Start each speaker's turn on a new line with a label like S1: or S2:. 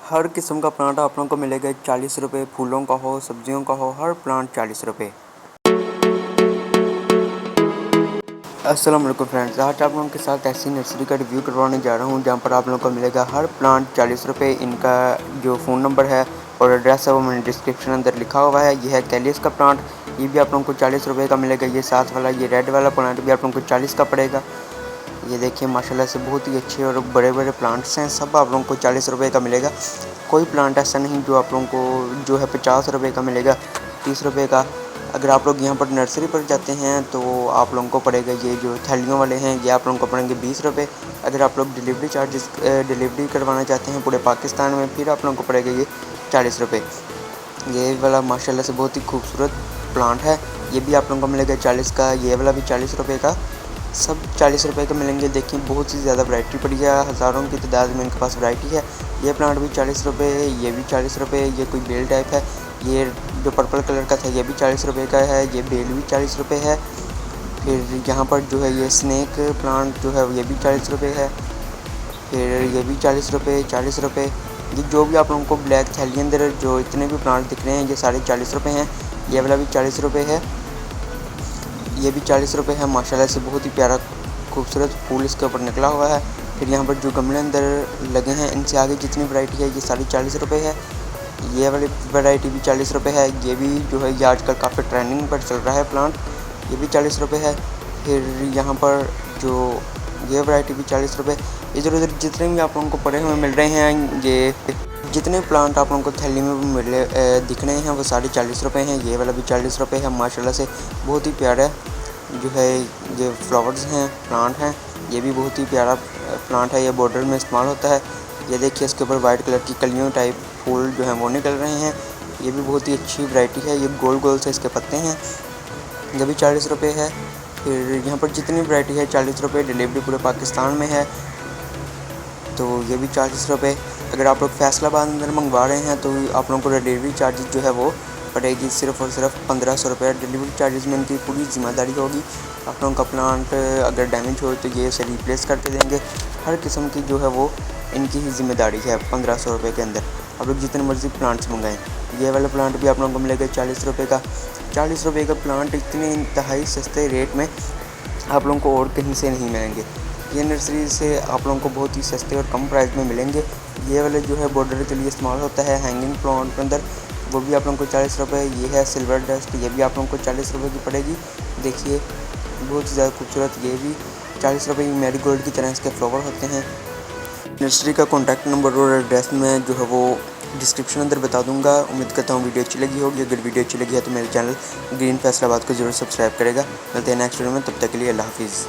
S1: हर किस्म का प्लांट आप लोगों को मिलेगा 40 रुपये। फूलों का हो, सब्जियों का हो, हर प्लांट 40 रुपये। अस्सलाम वालेकुम फ्रेंड्स, आज आप लोगों के साथ ऐसी नर्सरी का रिव्यू करवाने जा रहा हूँ जहाँ पर आप लोगों को मिलेगा हर प्लांट 40 रुपये। इनका जो फ़ोन नंबर है और एड्रेस है वो मैंने डिस्क्रिप्शन अंदर लिखा हुआ है। ये है कैलियस का प्लांट, ये भी आप लोगों को 40 रुपये का मिलेगा। ये साथ वाला ये रेड वाला प्लांट भी आप लोगों को 40 का पड़ेगा। ये देखिए माशाल्लाह से बहुत ही अच्छे और बड़े बड़े प्लांट्स हैं, सब आप लोगों को 40 रुपये का मिलेगा। कोई प्लांट ऐसा नहीं जो आप लोगों को जो है 50 रुपये का मिलेगा, 30 रुपये का। अगर आप लोग यहाँ पर नर्सरी पर जाते हैं तो आप लोगों को पड़ेगा, ये जो थैलियों वाले हैं ये आप लोगों को पड़ेंगे 20 रुपये। अगर आप लोग डिलीवरी चार्जेस डिलीवरी करवाना चाहते हैं पूरे पाकिस्तान में, फिर आप लोगों को पड़ेगा ये 40 रुपये। ये वाला माशाल्लाह से बहुत ही खूबसूरत प्लांट है, ये भी आप लोगों को मिलेगा 40 का। ये वाला भी 40 रुपये का, सब 40 रुपये का मिलेंगे। देखिए बहुत ही ज़्यादा वैरायटी पड़ी है, हज़ारों की तादाद में इनके पास वैरायटी है। ये प्लांट भी 40 रुपये, ये भी 40 रुपये। ये कोई बेल टाइप है, ये जो पर्पल कलर का था ये भी 40 रुपये का है। ये बेल भी 40 रुपये है। फिर यहाँ पर जो है ये स्नेक प्लांट जो है ये भी 40 रुपये है। फिर ये भी 40 रुपये, 40 रुपये। ये जो भी आप लोगों को ब्लैक थैली अंदर जो इतने भी प्लांट दिख रहे हैं ये सारे 40 रुपये हैं। ये वाला भी 40 रुपये है, ये भी 40 रुपये है। माशाल्लाह से बहुत ही प्यारा खूबसूरत फूल इसके ऊपर निकला हुआ है। फिर यहाँ पर जो गमले अंदर लगे हैं इनसे आगे जितनी वैरायटी है ये सारी 40 रुपये है। ये वाली वैरायटी भी 40 रुपये है। ये भी जो है ये आजकल काफ़ी ट्रेंडिंग पर चल रहा है प्लांट, ये भी 40 रुपये है। फिर यहाँ पर जो ये वैरायटी भी 40 रुपये। इधर उधर जितने भी आप लोगों को पड़े हुए मिल रहे हैं, ये जितने प्लांट आप लोगों को थैली में मिले दिख रहे हैं वो साढ़े 40 रुपये हैं। ये वाला भी 40 रुपये है। माशाल्लाह से बहुत ही प्यारा जो है ये फ्लावर्स हैं, प्लांट हैं। ये भी बहुत ही प्यारा प्लांट है, ये बॉर्डर में इस्तेमाल होता है। ये देखिए इसके ऊपर वाइट कलर की कलियों टाइप फूल जो हैं वो निकल रहे हैं। ये भी बहुत ही अच्छी वैरायटी है। ये गोल गोल से इसके पत्ते हैं, ये भी 40 रुपये है। फिर यहाँ पर जितनी वैरायटी है 40 रुपये। डिलीवरी पूरे पाकिस्तान में है तो ये भी 40 रुपये। अगर आप लोग फैसलाबाद अंदर मंगवा रहे हैं तो आप लोगों को डिलीवरी चार्जेस जो है वो पड़ेगी सिर्फ़ और सिर्फ 1500 रुपये। डिलीवरी चार्जेस में इनकी पूरी ज़िम्मेदारी होगी। आप लोगों का प्लांट अगर डैमेज हो तो ये उसे रिप्लेस करके देंगे। हर किस्म की जो है वो इनकी ही ज़िम्मेदारी है। 1500 रुपये के अंदर आप लोग जितने मर्ज़ी प्लांट्स मंगाएं। ये वाला प्लांट भी आप लोगों को मिलेगा 40 रुपये का। 40 रुपये का प्लांट इतने इंतहाई सस्ते रेट में आप लोगों को और कहीं से नहीं मिलेंगे। ये नर्सरी से आप लोगों को बहुत ही सस्ते और कम प्राइस में मिलेंगे। ये वाले जो है बॉर्डर के लिए इस्तेमाल होता है हैंगिंग प्लांट के अंदर, वो भी आप लोगों को 40 रुपये। ये है सिल्वर डस्ट, ये भी आप लोगों को 40 रुपये की पड़ेगी। देखिए बहुत ही ज़्यादा खूबसूरत, ये भी 40 रुपये। मैरीगोल्ड की तरह इसके फ्लावर होते हैं। नर्सरी का कॉन्टैक्ट नंबर और एड्रेस में जो है वो डिस्क्रिप्शन अंदर बता दूंगा। उम्मीद करता हूँ वीडियो अच्छी लगी होगी। अगर वीडियो अच्छी लगी है तो मेरे चैनल ग्रीन फैसलाबाद को ज़रूर सब्सक्राइब करेगा। मिलते हैं नेक्स्ट वीडियो में, तब तक के लिए अल्लाह हाफिज़।